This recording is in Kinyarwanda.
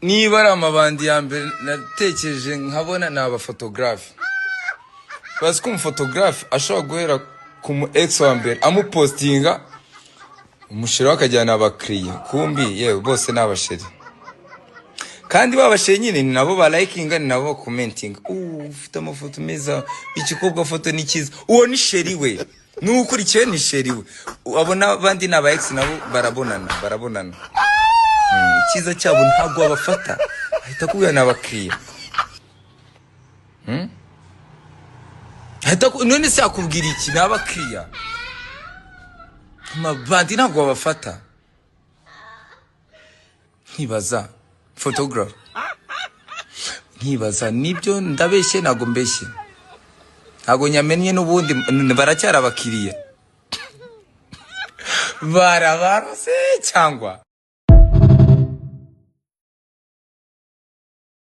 niba ari amabandi ya mbere natekereje nkabona ni abafotogarafe. Bazi ko umufotogarafe ashobora guhera ku mu ex wa mbere amupostinga umusheri wakajyana abakiriya kumbi yewe bose n'abasheri kandi babasheri nyine ni nabo ba likinga ni nabo commenting ufite amafoto meza ikikobwa foto ni cyiza uwo ni sheri we n'ukurikiye ni sheri we abona bandi n'aba ex nabo barabonana cyiza cyabo ntago abafata ahita kubya n'abakiriya ahita none se akubwira iki n'abakiriya mabandi ntago abafata nkibaza photographer nkibaza nibyo ndabeshye nago mbeshye ntago nyamenye n'ubundi baracyara abakiriya barabarose cyangwa